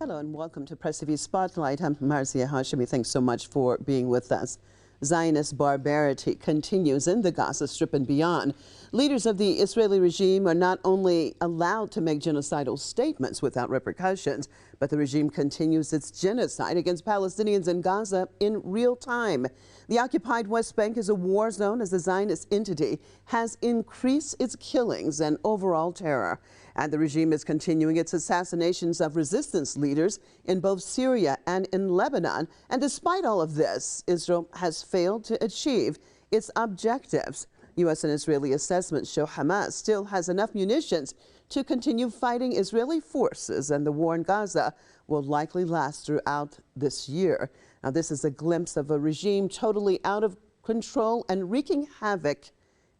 Hello and welcome to Press TV Spotlight. I'm Marzieh Hashemi. Thanks so much for being with us. Zionist barbarity continues in the Gaza Strip and beyond. Leaders of the Israeli regime are not only allowed to make genocidal statements without repercussions, but the regime continues its genocide against Palestinians in Gaza in real time. The occupied West Bank is a war zone as the Zionist entity has increased its killings and overall terror. And the regime is continuing its assassinations of resistance leaders in both Syria and in Lebanon. And despite all of this, Israel has failed to achieve its objectives. U.S. and Israeli assessments show Hamas still has enough munitions to continue fighting Israeli forces, and the war in Gaza will likely last throughout this year. Now, this is a glimpse of a regime totally out of control and wreaking havoc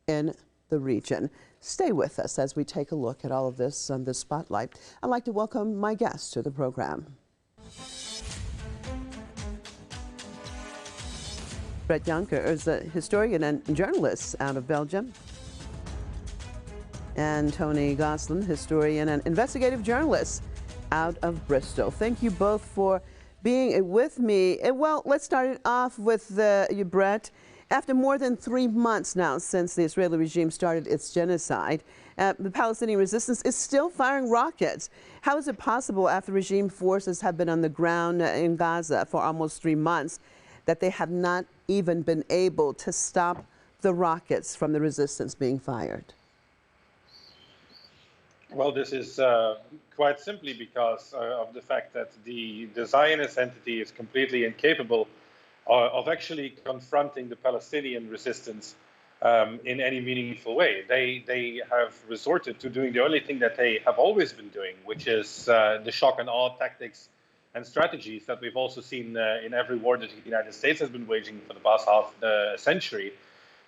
in the region. Stay with us as we take a look at all of this on the Spotlight. I'd like to welcome my guests to the program. Brett Jonker is a historian and journalist out of Belgium. And Tony Gosselin, historian and investigative journalist out of Bristol. Thank you both for being with me. Well, let's start it off with you, Brett. After more than 3 months now since the Israeli regime started its genocide, the Palestinian resistance is still firing rockets. How is it possible, after regime forces have been on the ground in Gaza for almost 3 months, that they have not even been able to stop the rockets from the resistance being fired? Well, this is quite simply because of the fact that the Zionist entity is completely incapable of actually confronting the Palestinian resistance in any meaningful way. They have resorted to doing the only thing that they have always been doing, which is the shock and awe tactics and strategies that we've also seen in every war that the United States has been waging for the past half century.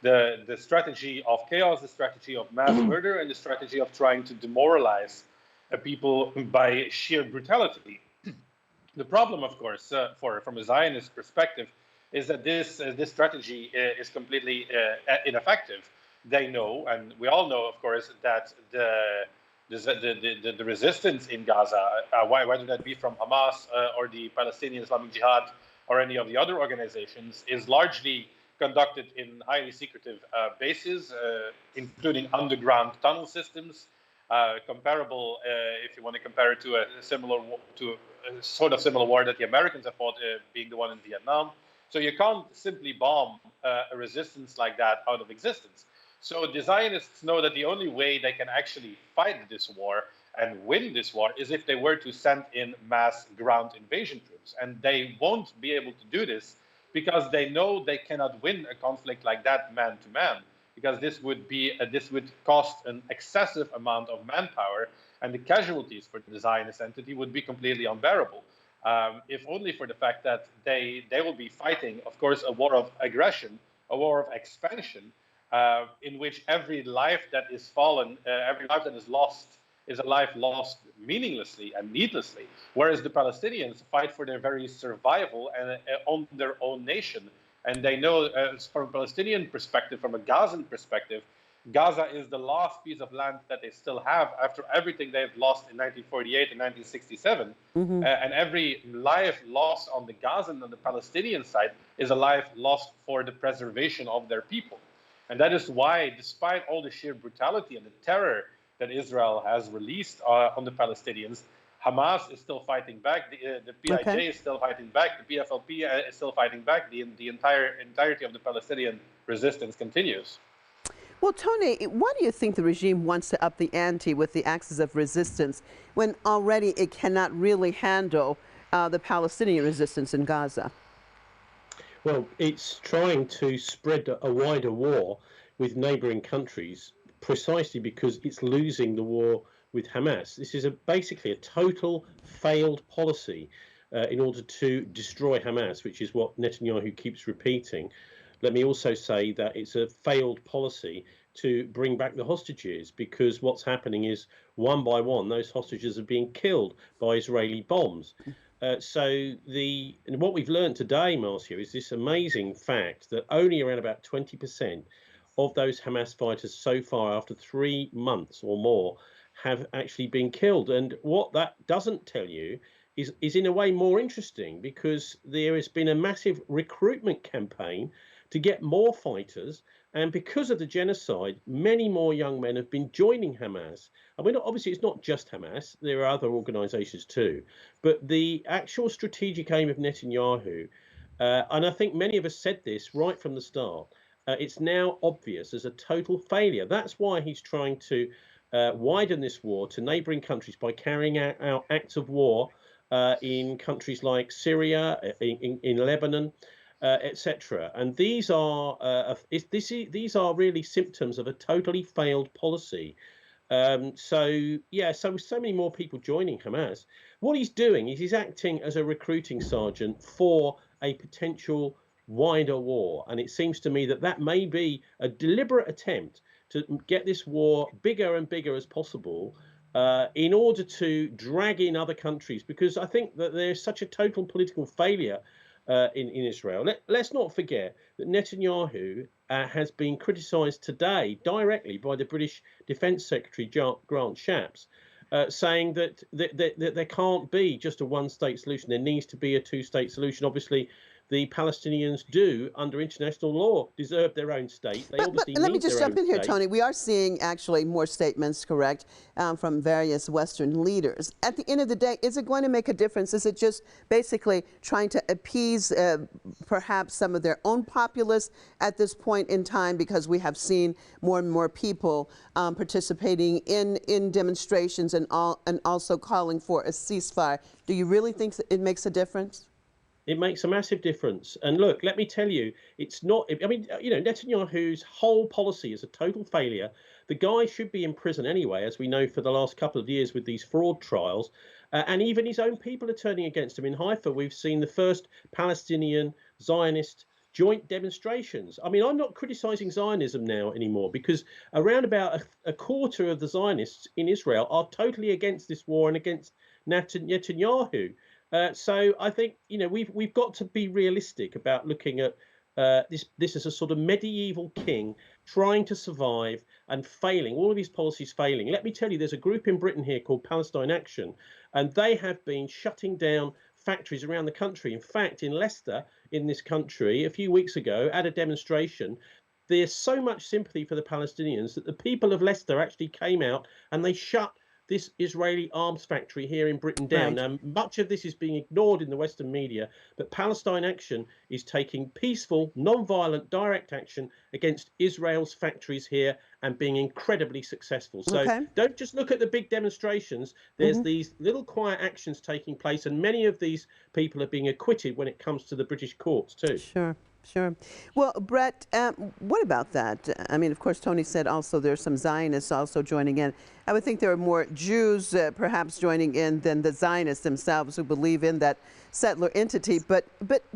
The strategy of chaos, the strategy of mass murder, and the strategy of trying to demoralize people by sheer brutality. The problem, of course, from a Zionist perspective, is that this strategy is completely ineffective. They know, and we all know, of course, that the resistance in Gaza, whether that be from Hamas or the Palestinian Islamic Jihad or any of the other organizations, is largely conducted in highly secretive bases, including underground tunnel systems, comparable, if you want to compare it to a similar war that the Americans have fought, being the one in Vietnam. So you can't simply bomb a resistance like that out of existence. So the Zionists know that the only way they can actually fight this war and win this war is if they were to send in mass ground invasion troops. And they won't be able to do this because they know they cannot win a conflict like that man to man, because this would cost an excessive amount of manpower, and the casualties for the Zionist entity would be completely unbearable. If only for the fact that they will be fighting, of course, a war of aggression, a war of expansion, in which every life that is fallen, every life that is lost, is a life lost meaninglessly and needlessly, whereas the Palestinians fight for their very survival and on their own nation. And they know, from a Palestinian perspective, from a Gazan perspective, Gaza is the last piece of land that they still have after everything they've lost in 1948 and 1967. Mm-hmm. And every life lost on the Gazan and the Palestinian side is a life lost for the preservation of their people. And that is why, despite all the sheer brutality and the terror that Israel has released on the Palestinians, Hamas is still fighting back, the PIJ is still fighting back, the PFLP is still fighting back, the entirety of the Palestinian resistance continues. Well, Tony, why do you think the regime wants to up the ante with the axis of resistance when already it cannot really handle the Palestinian resistance in Gaza? Well, it's trying to spread a wider war with neighbouring countries precisely because it's losing the war with Hamas. This is basically a total failed policy in order to destroy Hamas, which is what Netanyahu keeps repeating. Let me also say that it's a failed policy to bring back the hostages, because what's happening is, one by one, those hostages are being killed by Israeli bombs. So what we've learned today, Marcia, is this amazing fact that only around about 20% of those Hamas fighters so far, after 3 months or more, have actually been killed. And what that doesn't tell you is in a way more interesting, because there has been a massive recruitment campaign to get more fighters. And because of the genocide, many more young men have been joining Hamas. I mean, obviously, it's not just Hamas. There are other organizations too. But the actual strategic aim of Netanyahu, and I think many of us said this right from the start, it's now obvious as a total failure. That's why he's trying to widen this war to neighboring countries by carrying out acts of war in countries like Syria, in Lebanon, etc. And these are these are really symptoms of a totally failed policy. So many more people joining Hamas. What he's doing is he's acting as a recruiting sergeant for a potential wider war, and it seems to me that that may be a deliberate attempt to get this war bigger and bigger as possible, in order to drag in other countries, because I think that there's such a total political failure in Israel. Let's not forget that Netanyahu has been criticised today directly by the British Defence Secretary Grant Shapps, saying that there can't be just a one-state solution. There needs to be a two-state solution. Obviously, the Palestinians do, under international law, deserve their own state. They obviously let me need just their jump own in here, state. Tony. We are seeing actually more statements, correct, from various Western leaders. At the end of the day, is it going to make a difference? Is it just basically trying to appease perhaps some of their own populists at this point in time, because we have seen more and more people participating in demonstrations and also calling for a ceasefire? Do you really think it makes a difference? It makes a massive difference. And look, let me tell you, it's not, I mean, you know, Netanyahu's whole policy is a total failure. The guy should be in prison anyway, as we know for the last couple of years with these fraud trials. And even his own people are turning against him. In Haifa, we've seen the first Palestinian Zionist joint demonstrations. I mean, I'm not criticizing Zionism now anymore, because around about a quarter of the Zionists in Israel are totally against this war and against Netanyahu. So I think, you know, we've got to be realistic about looking at this as a sort of medieval king trying to survive and failing, all of his policies failing. Let me tell you, there's a group in Britain here called Palestine Action, and they have been shutting down factories around the country. In fact, in Leicester, in this country, a few weeks ago, at a demonstration, there's so much sympathy for the Palestinians that the people of Leicester actually came out and they shut this Israeli arms factory here in Britain down. Right. Now, much of this is being ignored in the Western media, but Palestine Action is taking peaceful, non-violent, direct action against Israel's factories here and being incredibly successful. So don't just look at the big demonstrations. There's these little quiet actions taking place, and many of these people are being acquitted when it comes to the British courts too. Sure. Sure. Well, Brett, what about that? I mean, of course, Tony said also there's some Zionists also joining in. I would think there are more Jews perhaps joining in than the Zionists themselves who believe in that settler entity. But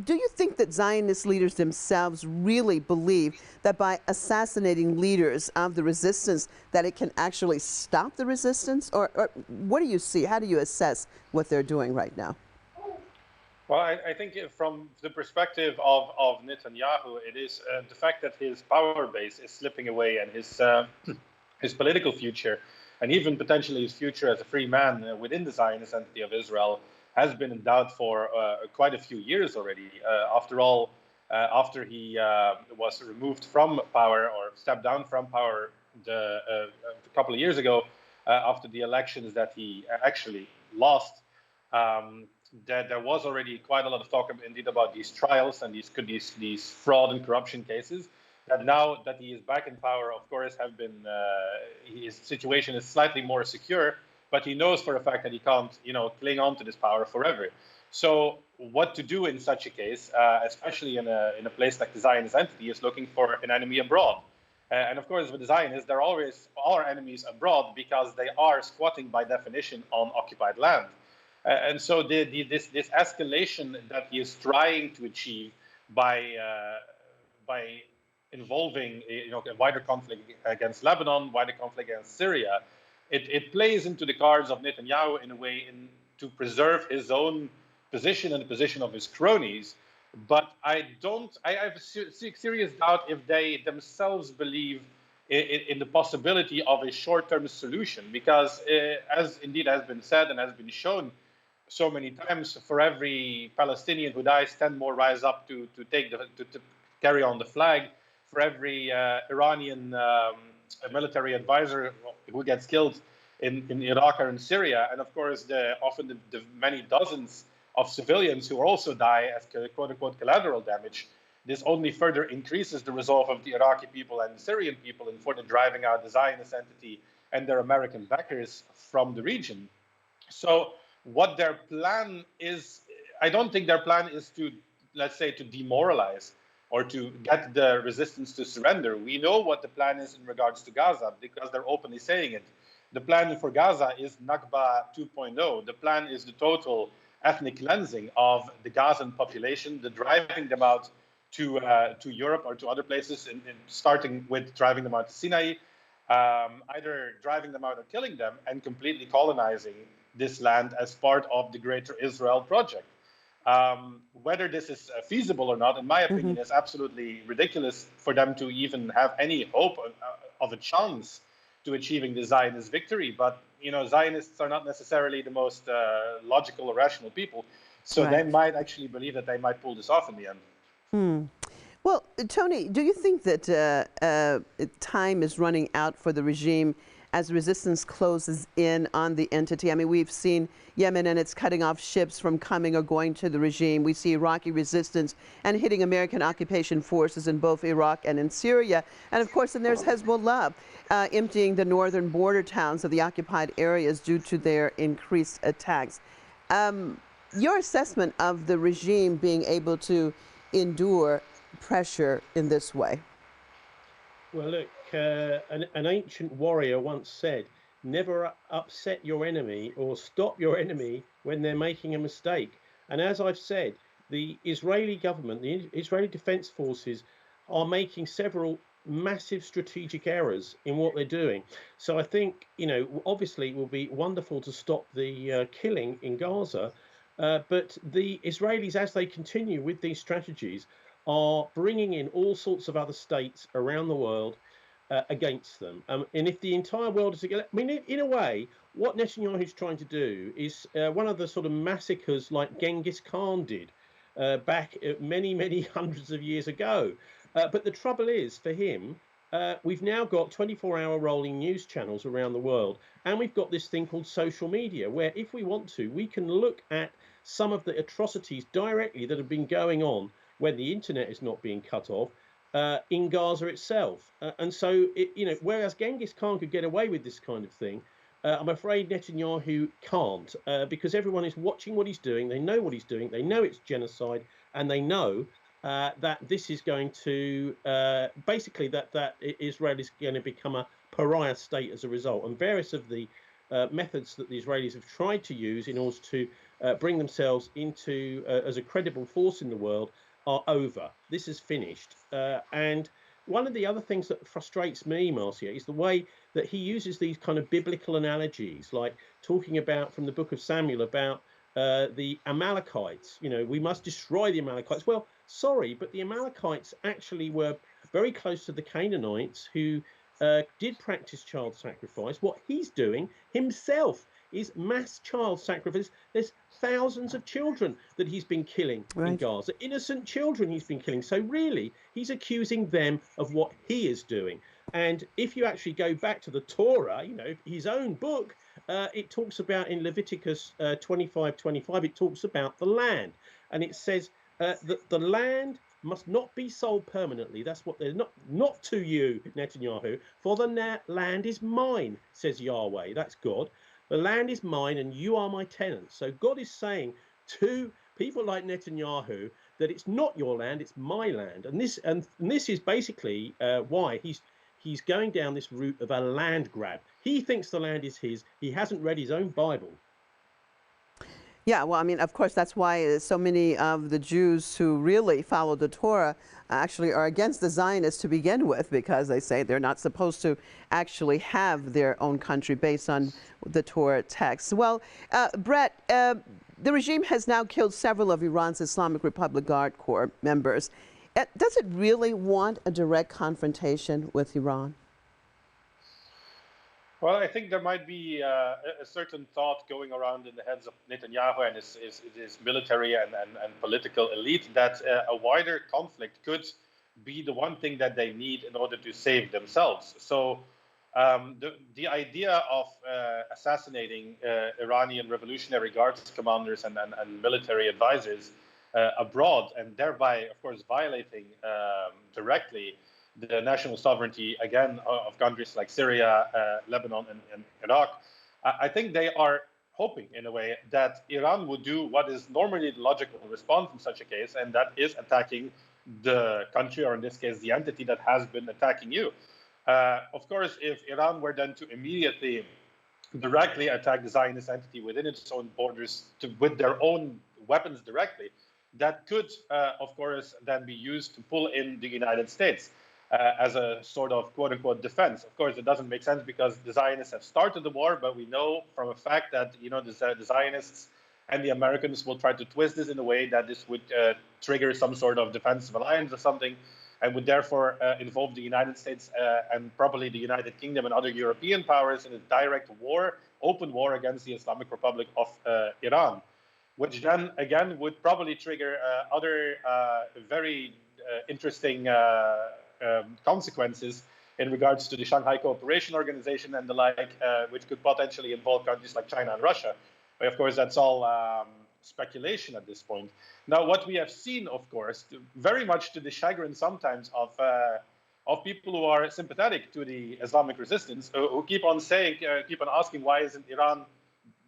do you think that Zionist leaders themselves really believe that by assassinating leaders of the resistance that it can actually stop the resistance? Or what do you see? How do you assess what they're doing right now? Well, I think from the perspective of Netanyahu, it is the fact that his power base is slipping away, and his political future, and even potentially his future as a free man within the Zionist entity of Israel, has been in doubt for quite a few years already. After all, after he was removed from power or stepped down from power a couple of years ago, after the elections that he actually lost, that there was already quite a lot of talk indeed about these trials and these fraud and corruption cases. That now that he is back in power, of course, have been his situation is slightly more secure, but he knows for a fact that he can't, cling on to this power forever. So what to do in such a case, especially in a place like the Zionist entity, is looking for an enemy abroad. And of course, with the Zionists, there always are enemies abroad because they are squatting by definition on occupied land. And so this escalation that he is trying to achieve by involving a wider conflict against Lebanon, wider conflict against Syria, it plays into the cards of Netanyahu in a way to preserve his own position and the position of his cronies. But I have a serious doubt if they themselves believe in the possibility of a short-term solution, because as indeed has been said and has been shown, so many times. For every Palestinian who dies, 10 more rise up to carry on the flag. For every Iranian military advisor who gets killed in Iraq or in Syria, and of course often the many dozens of civilians who also die as quote-unquote collateral damage, this only further increases the resolve of the Iraqi people and the Syrian people in further driving out the Zionist entity and their American backers from the region. So what their plan is, I don't think their plan is to, let's say, to demoralize or to get the resistance to surrender. We know what the plan is in regards to Gaza because they're openly saying it. The plan for Gaza is Nakba 2.0. The plan is the total ethnic cleansing of the Gazan population, the driving them out to Europe or to other places, starting with driving them out to Sinai, either driving them out or killing them, and completely colonizing this land as part of the Greater Israel project. Whether this is feasible or not, in my opinion, is absolutely ridiculous for them to even have any hope of a chance to achieving the Zionist victory. But, you know, Zionists are not necessarily the most logical or rational people. So they might actually believe that they might pull this off in the end. Well, Tony, do you think that time is running out for the regime as resistance closes in on the entity? I mean, we've seen Yemen and it's cutting off ships from coming or going to the regime. We see Iraqi resistance and hitting American occupation forces in both Iraq and in Syria. And of course, then there's Hezbollah emptying the northern border towns of the occupied areas due to their increased attacks. Your assessment of the regime being able to endure pressure in this way? Well, look, an ancient warrior once said, never upset your enemy or stop your enemy when they're making a mistake. And as I've said, the Israeli government, the Israeli Defense Forces are making several massive strategic errors in what they're doing. So I think, you know, obviously it will be wonderful to stop the killing in Gaza, but the Israelis, as they continue with these strategies, are bringing in all sorts of other states around the world against them. And if the entire world is together, I mean, in a way, what Netanyahu is trying to do is one of the sort of massacres like Genghis Khan did back many, many hundreds of years ago. But the trouble is, for him, we've now got 24-hour rolling news channels around the world, and we've got this thing called social media, where if we want to, we can look at some of the atrocities directly that have been going on when the internet is not being cut off in Gaza itself. And so, you know, whereas Genghis Khan could get away with this kind of thing, I'm afraid Netanyahu can't, because everyone is watching what he's doing. They know what he's doing. They know it's genocide, and they know that this is going to basically that Israel is going to become a pariah state as a result. And various of the methods that the Israelis have tried to use in order to bring themselves into as a credible force in the world are over. This is finished. And one of the other things that frustrates me, Marcia, is the way that he uses these kind of biblical analogies, like talking about from the book of Samuel about the Amalekites. You know, we must destroy the Amalekites. Well, sorry, but the Amalekites actually were very close to the Canaanites who did practice child sacrifice. What he's doing himself is mass child sacrifice. There's thousands of children that he's been killing in Gaza, innocent children he's been killing. So really, he's accusing them of what he is doing. And if you actually go back to the Torah, you know, his own book, it talks about in Leviticus 25:25, it talks about the land. And it says that the land must not be sold permanently. That's what they're not to you, Netanyahu, for the land is mine, says Yahweh. That's God. The land is mine and you are my tenants. So God is saying to people like Netanyahu that it's not your land, it's my land. And this is basically why he's going down this route of a land grab. He thinks the land is his. He hasn't read his own Bible. Yeah, well, I mean, of course, that's why so many of the Jews who really follow the Torah actually are against the Zionists to begin with, because they say they're not supposed to actually have their own country based on the Torah text. Well, Brett, the regime has now killed several of Iran's Islamic Republic Guard Corps members. Does it really want a direct confrontation with Iran? Well, I think there might be a certain thought going around in the heads of Netanyahu and his military and political elite that a wider conflict could be the one thing that they need in order to save themselves. So the idea of assassinating Iranian Revolutionary Guards commanders and military advisors abroad, and thereby, of course, violating directly the national sovereignty, again, of countries like Syria, Lebanon, and Iraq. I think they are hoping, in a way, that Iran would do what is normally the logical response in such a case, and that is attacking the country, or in this case, the entity that has been attacking you. Of course, if Iran were then to immediately directly attack the Zionist entity within its own borders with their own weapons directly, that could, of course, then be used to pull in the United States as a sort of quote-unquote defense. Of course, it doesn't make sense because the Zionists have started the war, but we know from a fact that the Zionists and the Americans will try to twist this in a way that this would trigger some sort of defensive alliance or something, and would therefore involve the United States and probably the United Kingdom and other European powers in a direct war, open war against the Islamic Republic of Iran, which then again would probably trigger other very interesting consequences in regards to the Shanghai Cooperation Organization and the like, which could potentially involve countries like China and Russia. But of course, that's all speculation at this point. Now, what we have seen, of course, very much to the chagrin sometimes of people who are sympathetic to the Islamic resistance, who keep on asking, why isn't Iran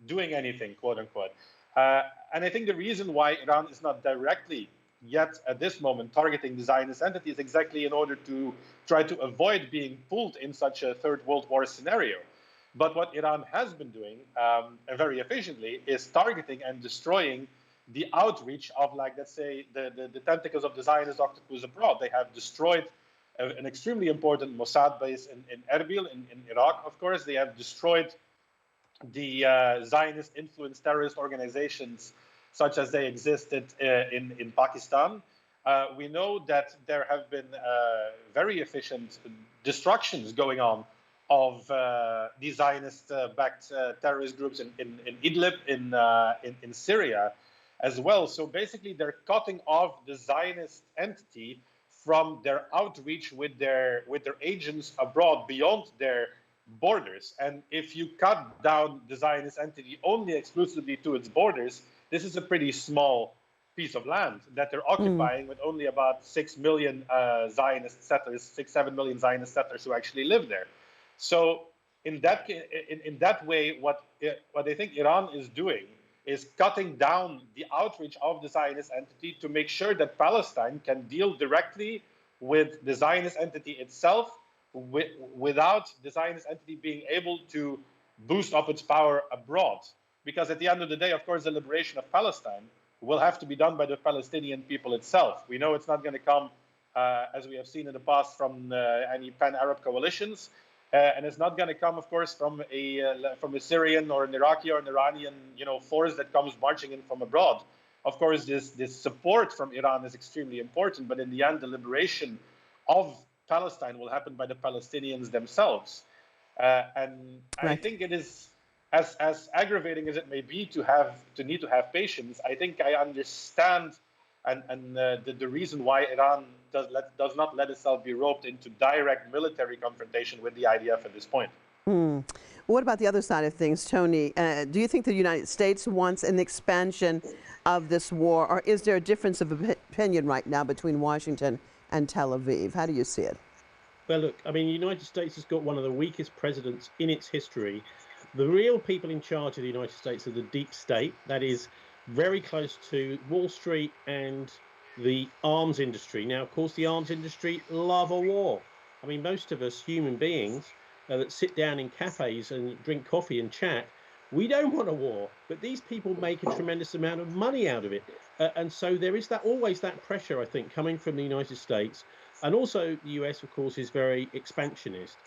doing anything, quote unquote. And I think the reason why Iran is not directly yet at this moment targeting the Zionist entity is exactly in order to try to avoid being pulled in such a Third World War scenario. But what Iran has been doing very efficiently is targeting and destroying the outreach of, like, let's say, the tentacles of the Zionist octopus abroad. They have destroyed an extremely important Mossad base in Erbil, in Iraq, of course. They have destroyed the Zionist-influenced terrorist organizations such as they existed in Pakistan. We know that there have been very efficient destructions going on of these Zionist-backed terrorist groups in Idlib, in Syria as well. So basically, they're cutting off the Zionist entity from their outreach with their agents abroad beyond their borders. And if you cut down the Zionist entity only exclusively to its borders, this is a pretty small piece of land that they're occupying with only about 6 million Zionist settlers, 6-7 million Zionist settlers who actually live there. So in that way, what I think Iran is doing is cutting down the outreach of the Zionist entity to make sure that Palestine can deal directly with the Zionist entity itself without the Zionist entity being able to boost up its power abroad. Because at the end of the day, of course, the liberation of Palestine will have to be done by the Palestinian people itself. We know it's not going to come, as we have seen in the past, from any pan-Arab coalitions. And it's not going to come, of course, from a Syrian or an Iraqi or an Iranian, force that comes marching in from abroad. Of course, this support from Iran is extremely important, but in the end, the liberation of Palestine will happen by the Palestinians themselves. And right. I think it is, as aggravating as it may be to need to have patience, I think I understand and the reason why Iran does not let itself be roped into direct military confrontation with the IDF at this point. What about the other side of things, Tony? Do you think the United States wants an expansion of this war, or is there a difference of opinion right now between Washington and Tel Aviv? How do you see it? Well, look, I mean, the United States has got one of the weakest presidents in its history. The real people in charge of the United States are the deep state, that is very close to Wall Street and the arms industry. Now, of course, the arms industry love a war. I mean, most of us human beings that sit down in cafes and drink coffee and chat, we don't want a war, but these people make a tremendous amount of money out of it. And so there is always that pressure, I think, coming from the United States. And also the US, of course, is very expansionist.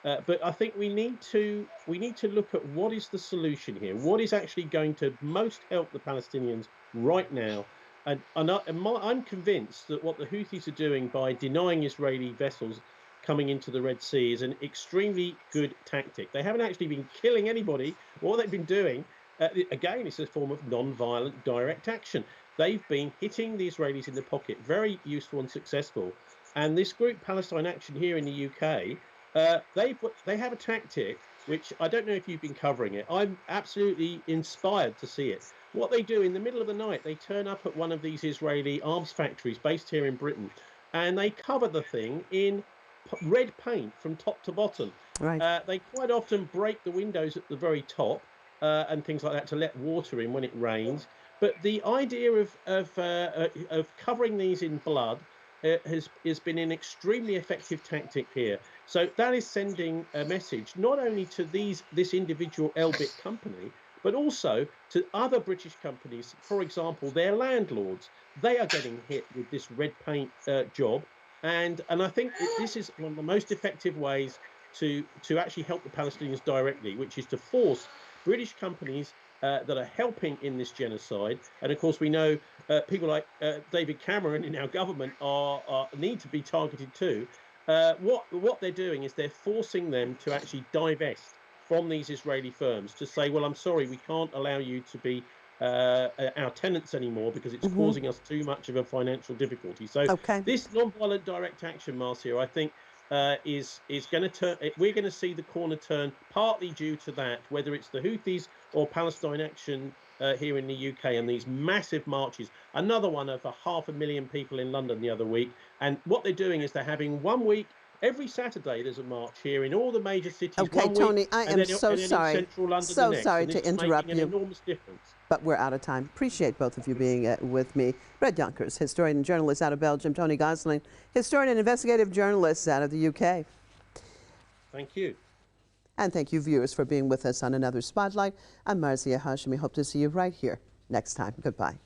But I think we need to look at what is the solution here. What is actually going to most help the Palestinians right now? And I'm convinced that what the Houthis are doing by denying Israeli vessels coming into the Red Sea is an extremely good tactic. They haven't actually been killing anybody. What they've been doing, again, it's a form of non-violent direct action. They've been hitting the Israelis in the pocket, very useful and successful. And this group, Palestine Action here in the UK, they have a tactic which I don't know if you've been covering it. I'm absolutely inspired to see it. What they do in the middle of the night, they turn up at one of these Israeli arms factories based here in Britain, and they cover the thing in red paint from top to bottom. Right. They quite often break the windows at the very top and things like that to let water in when it rains. But the idea of covering these in blood has been an extremely effective tactic here. So that is sending a message not only to this individual Elbit company, but also to other British companies. For example, their landlords, they are getting hit with this red paint job. And I think this is one of the most effective ways to actually help the Palestinians directly, which is to force British companies that are helping in this genocide. And of course, we know people like David Cameron in our government need to be targeted too. What they're doing is they're forcing them to actually divest from these Israeli firms, to say, well, I'm sorry, we can't allow you to be our tenants anymore because it's causing us too much of a financial difficulty. So this non-violent direct action, Marcia, I think is going to turn. We're going to see the corner turn, partly due to that, whether it's the Houthis or Palestine Action here in the UK, and these massive marches. Another one of 500,000 people in London the other week. And what they're doing is they're having 1 week. Every Saturday there's a march here in all the major cities. Okay, Tony, I am so sorry. So sorry to interrupt you. An enormous difference. But we're out of time. Appreciate both of you being with me. Red Yonkers, historian and journalist out of Belgium. Tony Gosling, historian and investigative journalist out of the UK. Thank you. And thank you, viewers, for being with us on another Spotlight. I'm Marcia Hashemi. Hope to see you right here next time. Goodbye.